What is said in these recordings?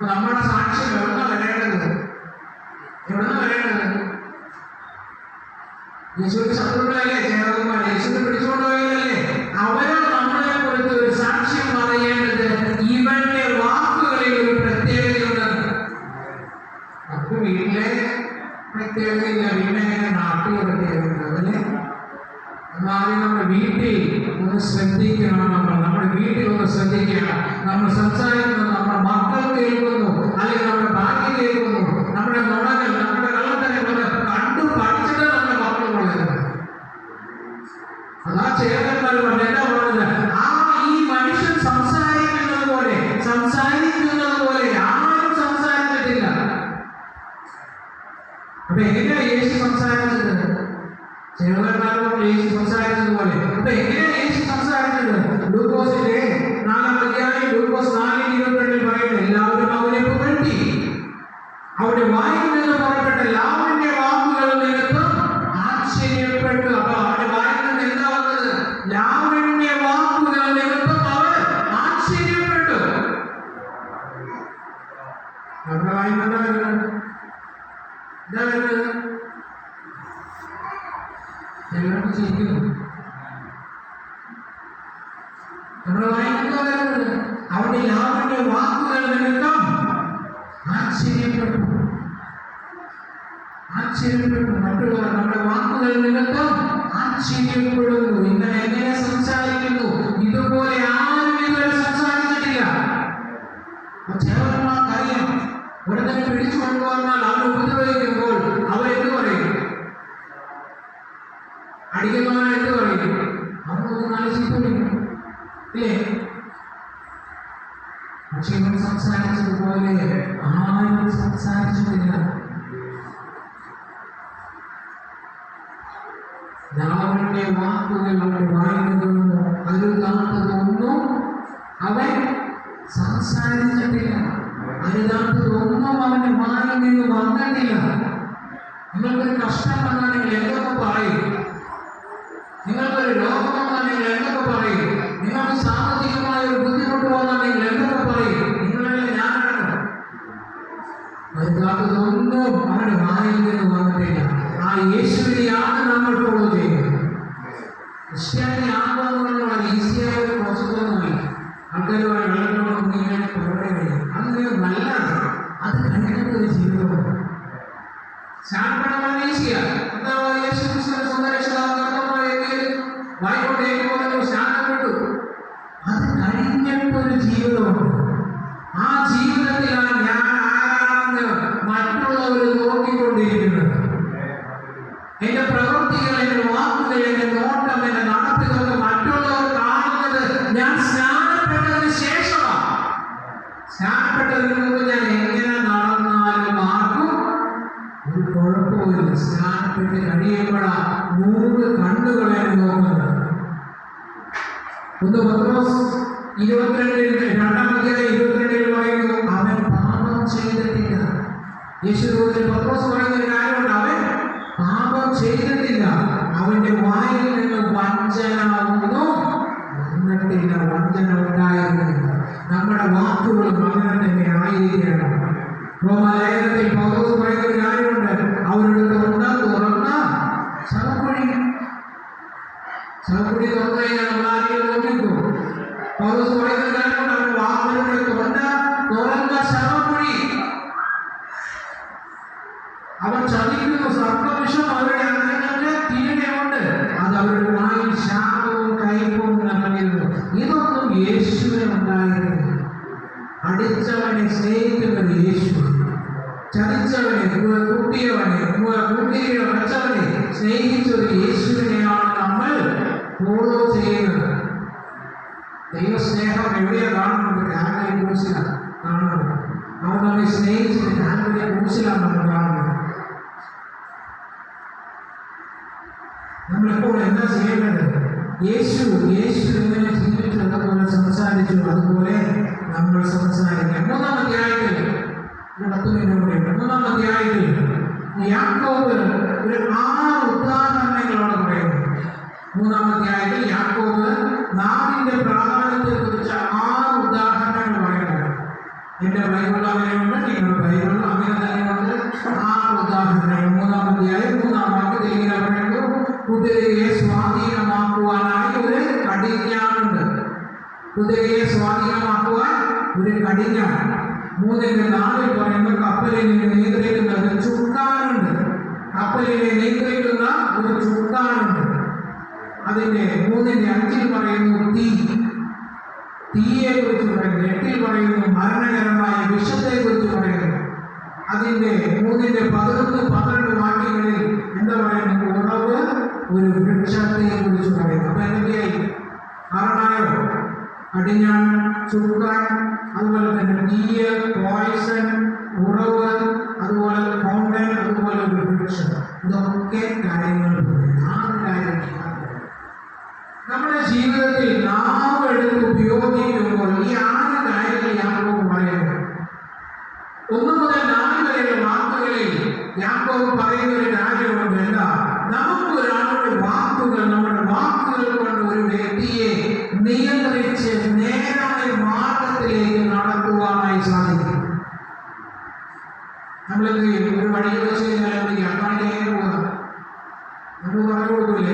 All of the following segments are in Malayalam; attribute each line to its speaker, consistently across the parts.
Speaker 1: നമ്മുടെ സാക്ഷ്യം എവിടുന്ന വരേണ്ടത്? എവിടുന്ന വരേണ്ടത്? യേശുവിന്റെ ശത്രുക്കളല്ലേ ചേർന്മാർ, യേശുവിനെ പിടിച്ചുകൊണ്ടുപോയതല്ലേ? അവരോ നമ്മളെ കുറിച്ച് ഒരു സാക്ഷ്യം പറയേണ്ടത് ഇവന്റെ വാക്കുകളിൽ ഒരു പ്രത്യേകതയുണ്ടെന്ന്. നമുക്ക് വീട്ടിലെ പ്രത്യേകതയില്ല, പിന്നെ നാട്ടിലെ പ്രത്യേകതയുണ്ട്. അതല്ലേ എന്നാലും നമ്മുടെ വീട്ടിൽ ഒന്ന് ശ്രദ്ധിക്കണം. നമ്മുടെ വീട്ടിൽ ഒന്ന് ശ്രദ്ധിക്കണം. നമ്മൾ സംസാരിക്കുന്നത് നമ്മുടെ മക്കൾ കേൾക്കുന്നു, അല്ലെങ്കിൽ നമ്മുടെ ഭാര്യ കേൾക്കുന്നു. നമ്മുടെ നുണകൾ, നമ്മുടെ കള്ളത്തരങ്ങളൊക്കെ കണ്ടു പഠിച്ചിട്ട് നമ്മുടെ മക്കൾ വളരുന്നത്. അതാ ചേർന്മാർ പറഞ്ഞത് എന്താ പറഞ്ഞത്? ഈ മനുഷ്യൻ സംസാരിക്കുന്നത് പോലെ ആരും സംസാരിച്ചിട്ടില്ല. അപ്പൊ എങ്ങനെയാ യേശു സംസാരിച്ചത്? ചേർന്മാരോട് യേശു സംസാരിച്ചതുപോലെ. അപ്പൊ എങ്ങനെയാ യേശു സംസാരിച്ചത്? ലൂക്കോസിന്റെ 4-ാം അധ്യായം ലൂക്കോസ് 4:22 പറയുന്നത്, എല്ലാവരും അവനെ പുകഴ്ത്തി. അവിടെ വായിൽ നിന്ന് പുറപ്പെട്ട ലാവണ്യ വാക്കുകൾ നിമിത്തം ആശ്ചര്യപ്പെട്ടു. അപ്പൊ അവരുടെ വായിൽ നിന്ന് എന്താ വന്നത്? ലാവണ്യ വാക്കുകൾ നിമിത്തം അവർ ആശ്ചര്യപ്പെട്ടു. നമ്മുടെ വായിൽ എന്താ വരുന്നത്? എന്താ വരുന്നത്? എല്ലാവരും ചിരിക്കുന്നു. നമ്മുടെ വായിൽ എന്താ വരുന്നത്? അവരുടെ ലാവണ്യ വാക്കുകൾ നിമിത്തം ആശ്ചര്യപ്പെട്ടു. മറ്റുള്ളവർ നമ്മുടെ വാക്കുകൾ നിമിത്തം ആശ്ചര്യപ്പെടുന്നു. ഇങ്ങനെ എങ്ങനെ സംസാരിക്കുന്നു? ഇതുപോലെ ആരും ഇതുവരെ സംസാരിച്ചിട്ടില്ല. ചേർന്മാർക്കറിയാം, ഒരുത്തനെ പിടിച്ചു കൊണ്ടുവന്നാൽ അവർ ഉപദ്രവിക്കുമ്പോൾ അവരെന്ത് പറയും? അടിക്കുന്നവൻ എന്ത് പറയും? അവർക്ക് നാല് ചീത്ത വിളിക്കും, ഇല്ലേ? പക്ഷെ ഇവൻ സംസാരിച്ചതുപോലെ ആരും സംസാരിച്ചിട്ടില്ല. ലാവണ്യ വാക്കുകൾ അവന്റെ വായിൽ നിന്നു അരുതാത്തതൊന്നും അവൻ സംസാരിച്ചിട്ടില്ല. അരുതാത്തതൊന്നും അവന്റെ വായിൽ നിന്ന് വന്നിട്ടില്ല. നിങ്ങൾക്കൊരു കഷ്ടം വന്നാണെങ്കിൽ എന്തൊക്കെ പറയും? നിങ്ങൾക്കൊരു രോഗം വന്നാണെങ്കിൽ എന്തൊക്കെ പറയും? നിങ്ങൾക്ക് സാമ്പത്തികമായ ഒരു ബുദ്ധിമുട്ട് വന്നാണെങ്കിൽ എന്തൊക്കെ പറയും? നിങ്ങളെ ഞാനടക്കം അരുതാത്തതൊന്നും അവരുടെ വായിൽ നിന്ന് വന്നിട്ടില്ല. ആ യേശുവിനെയാണ് നമ്മൾ ഫോളോ ചെയ്യുന്നത്. ക്രിസ്ത്യാനി ആകുന്നത് വളരെ ഈസിയായ ഒരു പ്രോസസ്സൊന്നുമല്ല. ആൾക്കാരുമായി വെള്ളത്തിനോട് നീങ്ങാൻ പുറപ്പെടുകയാണ്. അത് നല്ലതാണ്. അത് കണ്ടിട്ട് ഒരു ജീവിതമാണ്. സ്നാനപ്പെടാൻ ഈസിയാണ്. എന്താ യേശു ക്രിസ്തുവിന്റെ സ്വന്തം വായിക്കൊണ്ടേക്കുമ്പോൾ സ്നാനപ്പെട്ടു. അത് കഴിഞ്ഞിട്ടൊരു ജീവിതമുണ്ട്. ആ ജീവിതത്തിലാണ് ഞാൻ ആരാണെന്ന് മറ്റുള്ളവർ നോക്കിക്കൊണ്ടിരിക്കുന്നത്. എന്റെ പ്രവൃത്തികൾ, എന്റെ വാക്കുകൾ, എന്റെ നോട്ടം, എന്റെ നടത്തുകളൊക്കെ മറ്റുള്ളവർ കാണുന്നത് ഞാൻ സ്നാനപ്പെട്ടതിന് ശേഷമാണ്. സ്നാനപ്പെട്ടതിന് മുമ്പ് ഞാൻ എങ്ങനെ നടന്നാലും ആർക്കും ഒരു കുഴപ്പമില്ല. സ്നാനപ്പെട്ട് കഴിയുമ്പോഴാണ് 100 കണ്ണുകളെ നോക്കുന്നത്. ഒന്ന് പത്രോസ് 2-ാം അധ്യായം 22 പറയുന്നു, അവൻ പാപം ചെയ്തിട്ടില്ല. യേശുവിൽ പത്രോസ് പറയുന്ന ഒരു കാര്യമുണ്ട്, അവൻ പാപം ചെയ്തിട്ടില്ല. അവന്റെ വായിൽ നിന്ന് വഞ്ചന ഒന്നും വന്നിട്ടില്ല. വഞ്ചന ഉണ്ടായിരുന്നില്ല. നമ്മുടെ വാക്കുകളും അങ്ങനെ തന്നെ ആയിരിക്കണം. റോമാലേഖനത്തിൽ പൗലോസ് പറയുന്ന ഒരു കാര്യമുണ്ട്, അവരുടെ തൊണ്ട തുറന്ന ശവക്കുഴി തുറന്നു കഴിഞ്ഞാൽ നമ്മൾ ആരെങ്കിലും നോക്കിക്കും. പൗലോസ് പറയുന്ന ഒരു കാര്യമുണ്ട്, അവരുടെ വാക്കുകളുടെ തൊണ്ട തുറന്ന ശവക്കുഴി. അവർ ചതിക്കുന്നു. സർപ്പവിഷം അവരുടെ അംഗങ്ങൾക്ക് തീരുകയുണ്ട്. അത് അവരുടെ വായിൽ ശാപവും കയ്പും നിറഞ്ഞിരുന്നു. ഇതൊന്നും യേശുവിന് ഉണ്ടായിരുന്നില്ല. അടിച്ചവനെ സ്നേഹിക്കുന്നത് യേശു, ചതിച്ചവനെ, കൂട്ടിയവനെ, വെച്ചവനെ സ്നേഹിച്ചൊരു യേശുവിനെയാണ് നമ്മൾ ഫോളോ ചെയ്യുന്നത്. ദൈവസ്നേഹം എവിടെയാണ് കാണുന്നത്? കാൽവരി ക്രൂശിലാണ് കാണുന്നത്. അവൻ നമ്മെ സ്നേഹിച്ചത് കാൽവരി ക്രൂശിലാണ് നമ്മൾ കാണുന്നത്. നമ്മളെപ്പോൾ എന്താ ചെയ്യേണ്ടത്? യേശു എങ്ങനെ ജീവിച്ചു, അതുപോലെ സംസാരിച്ചു, അതുപോലെ നമ്മൾ സംസാരിക്കാം. 3-ാം അധ്യായത്തിൽ 3-ാം അധ്യായത്തിൽ യാക്കോബ് ഒരു 6 ഉദാഹരണങ്ങളോട് പറയുന്നു. 3-ാം അധ്യായത്തിൽ യാക്കോബ് നാവിന്റെ പ്രാധാന്യത്തെ കുറിച്ച് 6 ഉദാഹരണങ്ങൾ പറയുന്നു. എന്റെ ബൈബിൾ അങ്ങനെയുണ്ട്, നിങ്ങളുടെ ബൈബിൾ അങ്ങനെ തന്നെയുണ്ട്. ആ ഉദാഹരണം 3-ാം അധ്യായം 3-ാം വാക്യത്തിൽ ഇങ്ങനെ പറയുന്നു, കുതിരയെ സ്വാധീനമാക്കുവാനായി ഒരു കടിഞ്ഞാണുണ്ട്. കുതിരയെ സ്വാധീനമാക്കുവാൻ ഒരു കടിഞ്ഞാൺ. 3-4 പറയുന്നു, കപ്പലിനെ നിയന്ത്രിക്കുന്ന ഒരു ചുക്കാനുണ്ട്. കപ്പലിനെ നിയന്ത്രിക്കുന്ന ഒരു ചുക്കാനുണ്ട്. അതിന്റെ 3-5 പറയുന്നു തീ. തീയെ കുറിച്ച് പറയുന്നു. 8 പറയുന്നു മരണകരമായ വിഷത്തെ കുറിച്ച് പറയുന്നു. അതിന്റെ 3-11-12 വാക്യങ്ങളിൽ എന്താ പറയുന്നത്? ഉറവ് ഒരു വൃക്ഷത്തെ കുറിച്ച് പറയുന്നു. അപ്പൊ എന്തൊക്കെയായി? കാരണമായോ? കടിഞ്ഞാൺ, ചുക്കാൻ, അതുപോലെ തന്നെ തീയ്, പോയിസൺ, ഉറവ്, അതുപോലെ ഫൗണ്ടൻ, അതുപോലെ ഒരു വൃക്ഷം. ഇതൊക്കെ കാര്യങ്ങൾ 4 കാര്യങ്ങൾ നമ്മുടെ ജീവിതത്തിൽ നാം എടുത്ത് ഉപയോഗിക്കുമ്പോൾ ഈ 6 കാര്യങ്ങൾ യാക്കോബ് പറയുന്നു. 1 മുതൽ 4 വരെയുള്ള വാക്കുകളിൽ യാക്കോബ് പറയുന്ന ഒരു കാര്യമുണ്ട്. എന്താ? നമുക്കൊരാളുടെ വാക്കുകൾ, നമ്മുടെ വാക്കുകൾ കൊണ്ട് ഒരു വ്യക്തിയെ നിയന്ത്രിച്ച് നേരായ മാർഗത്തിലേക്ക് നടത്തുവാനായി സാധിക്കും. നമ്മളെന്ത് ചെയ്യും? ഒരു വഴിയിൽ വെച്ച് കഴിഞ്ഞാൽ എന്ത് ചെയ്യാം? കാണിക്കാൻ പോകാം, നമ്മൾ പറഞ്ഞു കൊടുക്കില്ലേ?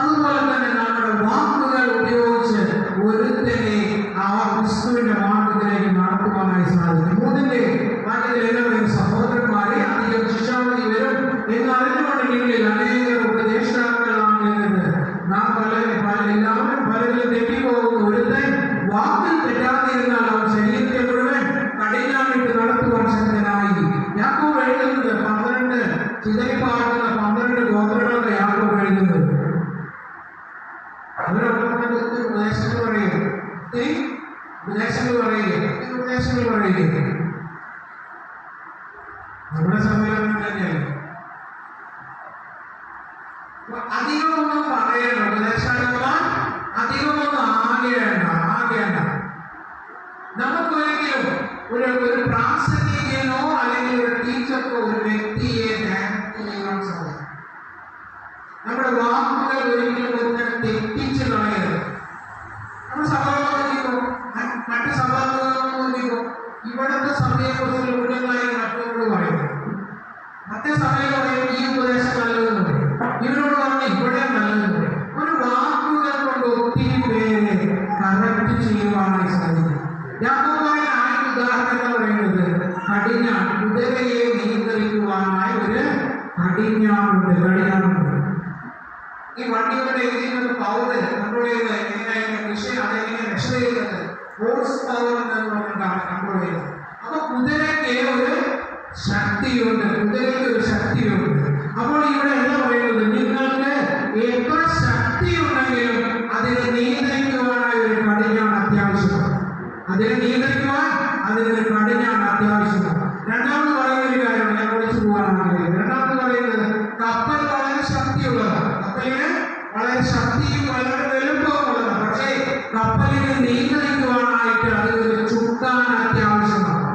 Speaker 1: അതുപോലെ തന്നെ നമ്മുടെ വാക്കുകൾ ഉപയോഗിച്ച് ഒരുത്തനെ ആ ക്രിസ്തുവിന്റെ മാർഗത്തിലേക്ക് നടത്തുവാനായി സാധിക്കും. 3-ന്റെ വാക്യത്തിൽ എല്ലാവരും സഹോദരന്മാരെ അധികം ശിക്ഷാവധി വരും എന്ന് അറിഞ്ഞുകൊണ്ട് നിങ്ങളിൽ അനേകർ ഉപദേഷ്ടാക്കളാണ് എന്നത് നാം എല്ലാവരും പലരിലും തെറ്റിപ്പോകുന്നു. ഒരുത്തൻ വാക്കിൽ തെറ്റാതിരുന്നാൽ അവൻ ശരീരത്തെ മുഴുവൻ കടിഞ്ഞാണിട്ട് നടത്തുവാൻ ശക്തനായി. യാക്കോബ് എഴുതുന്നത് 12 ചിതറിപ്പാടുന്ന 12 ഗോത്രങ്ങളുടെ യാക്കോബ് എഴുതുന്നത്. അവരൊക്കെ ഉപദേശങ്ങൾ പറയുക, ഉപദേശങ്ങൾ പറയുക നമ്മുടെ സമ്മേളനം തന്നെയല്ലേ. അധികമൊന്നും പറയണ്ട, ഉപദേശങ്ങളെല്ലാം അധികമൊന്നും ആകേണ്ട. നമുക്കൊരിക്കലും ഒരു പ്രാസംഗികനോ അല്ലെങ്കിൽ ഒരു ടീച്ചർക്കോ ഒരു വ്യക്തിയെ ഡയറക്റ്റ് ചെയ്യാൻ സാധിക്കും. നമ്മുടെ വാക്കുകൾ ഒരിക്കലും ഒരുത്തരം തെറ്റിച്ച് കളയരുത്. നമ്മുടെ സഭകളോ മറ്റു സഭകളോ ഇവിടുത്തെ സഭയെക്കുറിച്ചുള്ള ഉന്നതമായി മറ്റവരോട് പറയുന്നു. മറ്റേ സഭയിൽ പറയും ഈ ഉപദേശം നല്ലതെന്ന് പറയും, ഇവരോട് പറഞ്ഞ് ഇവിടെ നല്ലതെന്ന് പറയും. ഒരു വാക്കുകൾ കൊണ്ട് ഒത്തിരി പേരെ കറക്റ്റ് ചെയ്യുവാനായി സാധിക്കും. യാക്കോബായ ഉദാഹരണം പറയുന്നത് കടിഞ്ഞാൺ, കുതിരയെ നിയന്ത്രിക്കുവാനായി ഒരു കടിഞ്ഞാണുണ്ട്. ഈ വണ്ടികളുടെ എഴുതിയിരുന്നത് പവർ കൺട്രോൾ ചെയ്ത് എങ്ങനെ വിഷയം അതെങ്ങനെ മെഷർ ചെയ്യുന്നത് ഹോഴ്സ് പവർ എന്ന് പറഞ്ഞിട്ടാണ് കൺട്രോൾ ചെയ്യുന്നത്. അപ്പൊ കുതിരയ്ക്ക് ഒരു ശക്തിയുണ്ട്. അപ്പോൾ ഇവിടെ എന്താ പറയുന്നത്? നിങ്ങൾക്ക് എത്ര ശക്തി ഉണ്ടെങ്കിലും അതിനെ നിയന്ത്രിക്കുവാനായി ഒരു കടിഞ്ഞാൺ അത്യാവശ്യമാണ്. രണ്ടാമത് പറയുന്ന ഒരു കാര്യം ഞാൻ വിളിച്ചു പോകാനാണ്. രണ്ടാമത് പറയുന്നത് കപ്പൽ വളരെ ശക്തിയുള്ളതാണ്. കപ്പലിന് വളരെ ശക്തിയും വളരെ വലുപ്പമുള്ളതാണ്. പക്ഷേ കപ്പലിനെ നിയന്ത്രിക്കുവാനായിട്ട് അതിനൊരു ചുക്കാൻ അത്യാവശ്യമാണ്.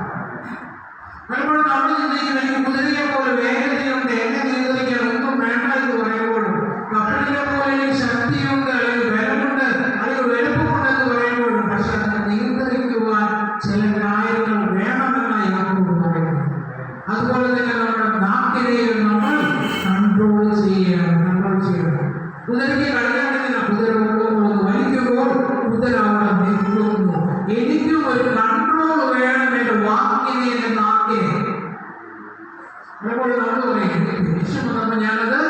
Speaker 1: പലപ്പോഴും നമ്മൾ ചിന്തിക്കുന്ന കുതിരയെ പോലെ വേഗതയുണ്ട്, എന്നെ നിയന്ത്രിക്കാൻ ഒന്നും വേണ്ട എന്ന് പറയുമ്പോഴും കപ്പലിനെ പോലെ ശക്തിയുണ്ട്, അല്ലെങ്കിൽ ബലമുണ്ട്, അല്ലെങ്കിൽ വലുപ്പമുണ്ടെന്ന് പറയുമ്പോഴും പക്ഷെ അതിനെ നിയന്ത്രിക്കുവാൻ ചില കാര്യങ്ങൾ വേണമെന്നാണ് യാക്കോബ് പറയുന്നത്. അതുപോലെ തന്നെ നമ്മുടെ നാക്കിനെയും നമ്മൾ കൺട്രോൾ ചെയ്യണം. കുതിരയ്ക്ക് കളിയാകുന്നില്ല. കുതിര വലിക്കുമ്പോൾ കുതിര അവിടെ നിൽക്കുന്നു. എനിക്കും ഒരു കൺട്രോൾ വേണം എന്റെ വാക്കിനെ, എന്റെ നാക്കിനെ. അതേപോലെ നമ്മൾ പറയും ദേഷ്യം വന്നപ്പോ ഞാനത്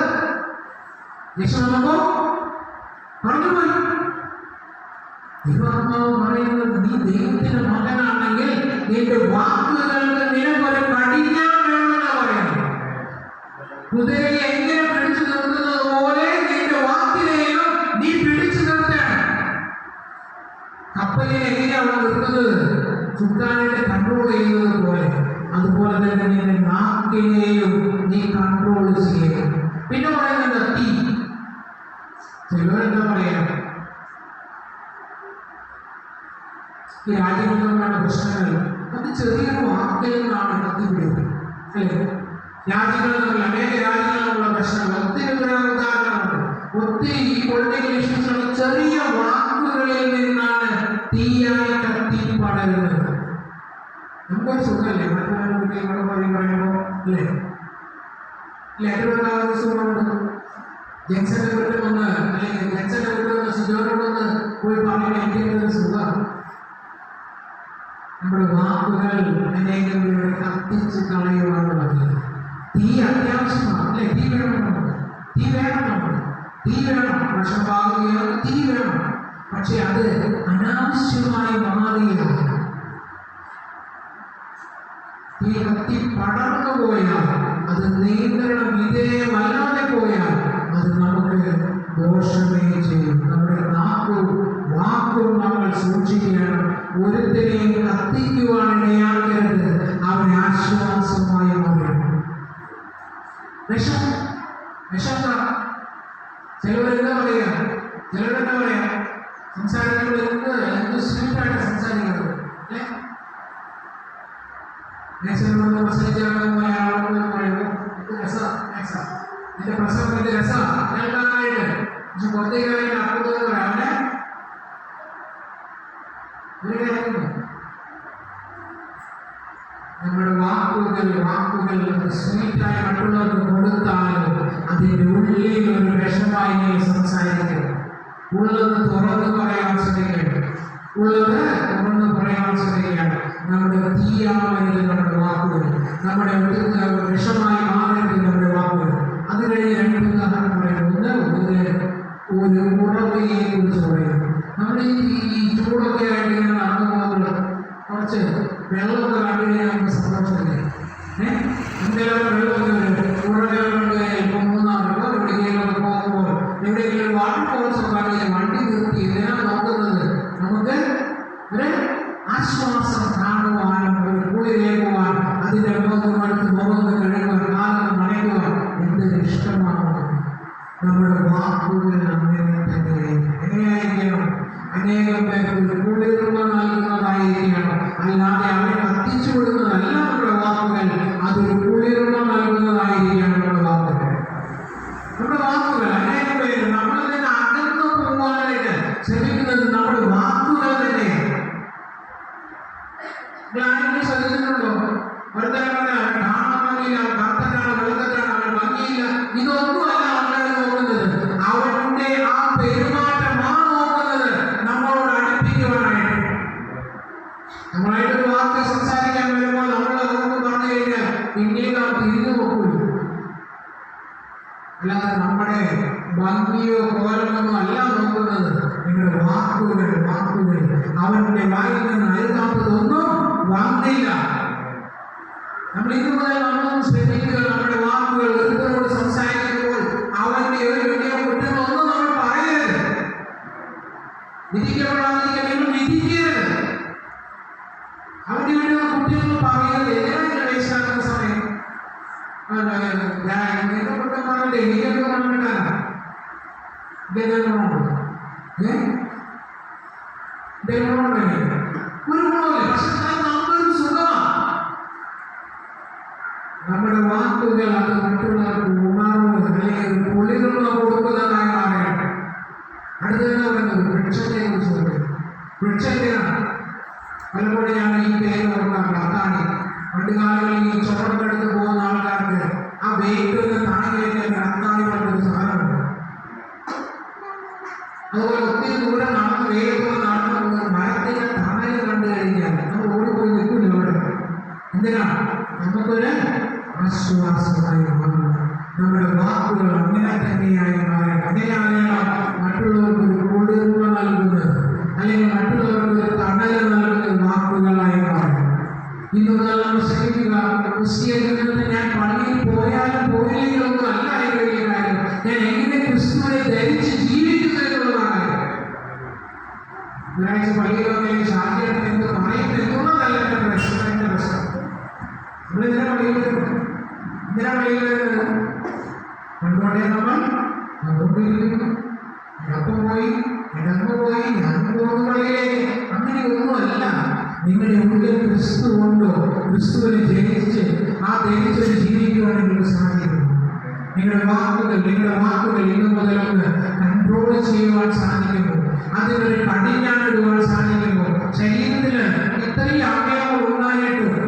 Speaker 1: പറഞ്ഞുപോയി. ദൈവാത്മാവ് പറയുന്നത് നീ ദൈവത്തിന്റെ മകനാണെങ്കിൽ നിന്റെ വാക്കുകൾക്ക് നിനക്കൊരു കടിഞ്ഞാൺ വേണമെന്ന് പറയണം. കുതിരയെ എങ്ങനെ പിടിച്ചു നിർത്തുന്നത് പോലെ നിന്റെ വാക്കിനെയും നീ പിടിച്ചു നിർത്തണം. കപ്പലിനെ എങ്ങനെയാണ് നിർത്തുന്നത്? ചുക്കാനിട്ട് കൺട്രോൾ ചെയ്യുന്നത് പോലെ അതുപോലെ തന്നെ നിന്റെ നാക്കിനെയും നീ കൺട്രോൾ ചെയ്യണം. പിന്നെ പറയുന്നത് തീ. ചിലവരെന്താ പറയാ, ഈ രാജ്യങ്ങളിലുള്ള പ്രശ്നങ്ങൾ അത് ചെറിയൊരു വാക്കിൽ നിന്നാണ് കത്തിപ്പിടിക്കുന്നത് അല്ലേ? രാജ്യങ്ങളിൽ അനേക രാജ്യങ്ങളിലുള്ള പ്രശ്നങ്ങൾ ഒത്തിരി ഉദാഹരണമുണ്ട്. ഒത്തിരി ഈ പൊളിറ്റിക്കൽ ഇഷ്യൂസ് ചെറിയ വാക്കുകളിൽ നിന്നാണ് തീയായി കത്തി പടരുന്നത്. നമുക്കൊരു സുഖമല്ലേ മറ്റൊരു കുട്ടികളോട് പറയുമ്പോൾ അല്ലേ? ഇല്ല എത്ര സുഖമുണ്ട്. ജെൻസന്റെ വീട്ടിൽ വന്ന് അല്ലെങ്കിൽ ജെൻസന്റെ വീട്ടിൽ വന്ന് സിജോനോട് വന്ന് പോയി പറയുമ്പോൾ എനിക്ക് സുഖം. നമ്മുടെ വാക്കുകൾ അനേകം കത്തിച്ച് കളയുവാനുള്ളത്. തീ അത്യാവശ്യമാണ് അല്ലെ? തീ വേണം നമുക്ക്, തീ വേണം നമ്മൾ, തീ വേണം. ഭക്ഷണമാകുകയാണ്, തീ വേണം. പക്ഷെ അത് അനാവശ്യമായി മാറിയാൽ, തീ കത്തി പടർന്നു പോയാൽ, അത് നിയന്ത്രണം വിധേയമല്ലാതെ പോയാൽ അത് നമുക്ക് ദോഷമേ ചെയ്യും. നമ്മുടെ വാക്കും നമ്മൾ സൂക്ഷിക്കണം. ഒരുത്തരെയും കത്തിക്കുവാൻ ഇടയാക്കരുത്. അവനെ ആശ്വാസമായി മാറണം. വിഷം ചിലവരെന്താ പറയാ, സംസാരിക്കുമ്പോൾ എന്ത് സ്വീറ്റായിട്ട് സംസാരിക്കുന്നത് അല്ലേ? എന്റെ പ്രസവം എന്റെ രസ കേൾക്കാനായിട്ട് പക്ഷെ പുറത്തേക്കായിട്ട് അപ്പുറത്ത് അവനെ നമ്മുടെ വാക്കുകൾ സ്വീറ്റായി മറ്റുള്ളവർക്ക് കൊടുത്താലും അതിൻ്റെ ഉള്ളിൽ ഒരു വിഷമായി സംസാരിക്കണം. ഉള്ളത് തുറന്ന് പറയാൻ ശ്രമിക്കണം. നമ്മുടെ തീയാവരുത് നമ്മുടെ വാക്കുകൾ, നമ്മുടെ വിഷമായി മാറരുത് നമ്മുടെ വാക്കുകൾ. അത് കഴിഞ്ഞ് രണ്ട് ഉദാഹരണം പറയുന്നത്, ഒരു ഉറവയെ കുറിച്ച് പറയും. നമ്മൾ ഈ ചൂടൊക്കെ ആയിട്ട് ഇങ്ങനെ നടന്നു പോകുന്നത് കുറച്ച് വെള്ളമൊക്കെ കണ്ടുകഴിഞ്ഞാൽ നമുക്ക് സന്തോഷമില്ലേ? എന്തെങ്കിലും വെള്ളമൊക്കെ ഉറവകളുണ്ട്. ഇപ്പം മൂന്നാറിലോ എവിടെയെങ്കിലും പോകുമ്പോൾ എവിടെയെങ്കിലും വാട്ടർ ഫോൾസ് ഒക്കെ ആണെങ്കിൽ വണ്ടി നിർത്തി ഇതിനാണ് നോക്കുന്നത്. നമുക്ക് ഒരു ആശ്വാസം കാണുവാനും ഒരു കുളിരേകുവാൻ, അതിൻ്റെ മുഖത്ത് കഴുകുവാൻ, കാലത്ത് മടങ്ങുവാൻ എന്തൊരു ഇഷ്ടമാണ്. നമ്മുടെ വാക്കുകൾ അങ്ങനെ തന്നെ എങ്ങനെയായിരിക്കണം? അനേകം പേർക്ക് ഒരു കുളിർമ നൽകുന്നതായിരിക്കണം. അല്ലാതെ അവരെ കത്തിച്ചു വിടുന്നതല്ല നമ്മുടെ വാക്കുകൾ. അതൊരു കുളിർമ നൽകുന്നതായിരിക്കണം നമ്മുടെ വാക്കുകൾ. അനേകം പേര് നമ്മളിൽ നിന്ന് അകന്നു പോകാനായിട്ട് ശ്രമിക്കുന്നത് നമ്മുടെ വാക്കുകൾ തന്നെയാണ്. ഞാനെങ്കിലും ശ്രദ്ധിച്ചിട്ടുണ്ടോ? കാണാൻ ഭംഗിയില്ല, കറുത്തനാണ്, വെളുത്തനാണ്, അവൻ ഭംഗിയില്ല, ഇതൊന്നുമല്ല ആൾക്കാർ നോക്കുന്നത്. അവന്റെ ആ പെരുമാറ്റമാണ് നോക്കുന്നത് നമ്മളോട് അടുപ്പിക്കുവാനായിട്ട്. നമ്മളായിട്ട് ഒരു വാക്ക് സംസാരിക്കാൻ വരുമ്പോൾ നമ്മൾ അവർക്ക് പറഞ്ഞു കഴിഞ്ഞാൽ പിന്നീട് അവർ തിരിഞ്ഞു നോക്കൂല. അല്ലാതെ നമ്മുടെ ഭംഗിയോ കോലമൊന്നും അല്ല നോക്കുന്നത്. നിങ്ങളുടെ വാക്കുകൾ അവന്റെ വായിൽ നിന്ന് അരുതാത്തതൊന്നും വന്നില്ല. നമ്മൾ ഇന്നു മുതൽ നമ്മളൊന്നും ശ്രദ്ധിക്കുക. നമ്മുടെ വാക്കുകൾ ഒരുത്തരോട് സംസാരിക്കുമ്പോൾ അവന്റെ ഒരു വലിയ കുറ്റങ്ങളൊന്നും നമ്മൾ പറയരുത്. വിധിക്കപ്പെടാതിരിക്കാൻ നിങ്ങൾ വിധിക്കരുത്. അവന്റെ ഒരു കുറ്റങ്ങൾ പറയരുത്. എങ്ങനെയാണ് വേസ്റ്റാക്കുന്ന സമയം എന്നെ കുറ്റം പറഞ്ഞിട്ട് എനിക്കൊക്കെ പറഞ്ഞിട്ടാണ് ഒരു ഗുണമില്ല. പക്ഷെ നമുക്കൊരു സുഖമാണ്. നമ്മുടെ വാക്കുകൾ അത് മറ്റുള്ളവർക്ക് ഉണർവ് അല്ലെങ്കിൽ പൊളികൾ കൊടുക്കുന്നതായി മാറണം. അടുത്തതെന്ന് പറയുന്നത് വൃക്ഷത്തെ കുറിച്ച് പറയും. വൃക്ഷത്തിനാണ് പലപ്പോഴും ഞാൻ ഈ പേര് ഓർക്കാറുണ്ട്. അതാണ് പണ്ട് കാലങ്ങളിൽ ഈ ചോറക്കെടുത്ത് പോകുന്ന ആൾക്കാർക്ക് ആ വെയിറ്റ് താഴെ അത്താണി പറഞ്ഞൊരു സാധനമുണ്ട്. അതുപോലെ ഒത്തിരി ദൂരം നടന്ന് വേഗത്തിൽ നടന്നു പോകുന്ന മരത്തിന്റെ തണല് കണ്ടു കഴിഞ്ഞാൽ നമ്മൾ ഓടിപ്പോയി നിൽക്കില്ല അവിടെ. എന്തിനാണ്? നമുക്കൊരു ആശ്വാസമായി മാറുന്നത്. നമ്മുടെ വാക്കുകൾ അങ്ങനെ തന്നെയായി മാറണം. അങ്ങനെയാണ് മറ്റുള്ളവർക്ക് ഒരു കുളിർമ നൽകുന്നത് അല്ലെങ്കിൽ മറ്റുള്ളവർക്ക് ഒരു തണല് നൽകുന്ന വാക്കുകളായി മാറണം. ഇന്ന് മുതൽ നമ്മൾ ശ്രമിക്കുക. ക്രിസ്തീയ ജീവിതത്തിൽ ഞാൻ പള്ളിയിൽ പോയാലും പോയില്ലെങ്കിലും ഒന്നും അല്ല അതിന്റെ കാര്യം. ഞാൻ എങ്ങനെ ക്രിസ്തുവിനെ ധരിച്ച് ജീവിക്കുന്നു എന്നുള്ളതാണ്. ഒരാഴ്ച പള്ളിയിൽ വന്നെങ്കിൽ ശാന്തിയുടെ എന്ത് പറയുന്നത് എന്നുള്ളതല്ല എന്റെ പ്രശ്നം. നമ്മളിതിനെ പള്ളിയിൽ വരുന്നത് പണ്ടോടെ നമ്മൾ അങ്ങോട്ടിരിക്കുന്നു, ഇടപ്പം പോയി, ഇടന്നു പോയി, ഞാൻ പോകുന്ന പള്ളിയിലേക്ക്. അങ്ങനെയൊന്നുമല്ല. നിങ്ങളുടെ ഉള്ളിൽ ക്രിസ്തു ഉണ്ടോ? ക്രിസ്തുവിനെ ജനിച്ച് ആ ധരിച്ചൊരു ജീവിക്കുവാൻ നിങ്ങൾക്ക് സാധിക്കുന്നു. നിങ്ങളുടെ വാക്കുകൾ ഇന്നു മുതലൊന്ന് കൺട്രോൾ ചെയ്യുവാൻ സാധിക്കുന്നു. അതിനൊരു കടിഞ്ഞാണിടുവാൻ സാധിക്കുന്നു. ശരീരത്തിന് ഇത്രയും അവയവങ്ങൾ ഉണ്ടായിട്ട്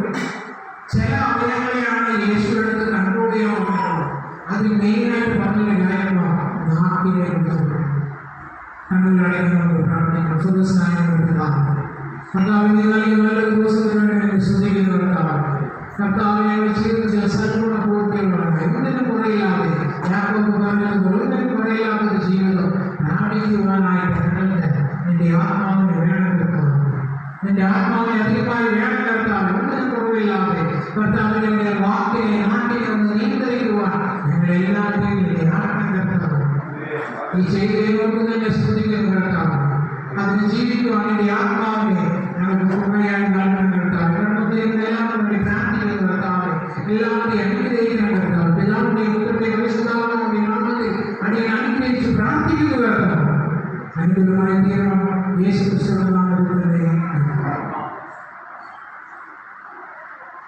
Speaker 1: നമുക്ക് പ്രാർത്ഥിക്കാം. കർത്താവിനെ നൽകിയ നല്ല ദിവസത്തിന് വേണ്ടി ശ്രദ്ധിക്കുന്ന കർത്താവിനെ ജീവിതത്തിൽ സൽഗുണ പൂർത്തിയുള്ളതാണ്. എന്തിനും കുറയില്ലാതെ യാക്കോബ് പറഞ്ഞതുപോലെ ഒന്നിനും കുറയില്ലാത്തൊരു ജീവിതം പ്രാപിക്കുവാനായിട്ട് നിന്റെ ആത്മാവിനെ വേണം കർത്താവ്. നിന്റെ ആത്മാവിനെ അധികമായി വേണം കർത്താവ്. ഒന്നിനും കുറവില്ലാതെ കർത്താവിന്റെ വാക്കിനെ നാട്ടിനെ ഒന്ന് നിയന്ത്രിക്കുവാൻ ഞങ്ങളെല്ലാവരെയും നിന്റെ ആത്മ കർത്താവ് ഈ ചെയ്തതിനോട് തന്നെ ശ്രദ്ധിക്കുന്ന കർത്താവ്. അതിന് ജീവിക്കുവാൻ നിന്റെ ആത്മാവിനെ ഞങ്ങൾക്ക് കുറയാൻ നൽകുന്ന കർത്താവ്. എല്ലാവരും വേണ്ടി പ്രാർത്ഥിക്കുന്ന കർത്താവ്. എല്ലാവരെയും അനുഗ്രഹിക്കുന്ന കർത്താവ്. പിതാവിന്റെയും പുത്രന്റെയും പരിശുദ്ധാത്മാവിന്റെയും നാമത്തിൽ അടിയെ അനുഗ്രഹിച്ച് പ്രാർത്ഥിക്കുന്ന കർത്താവ്. അനുകൂലമായി തീരണം യേശു ക്രിസ്തുവിന്റെ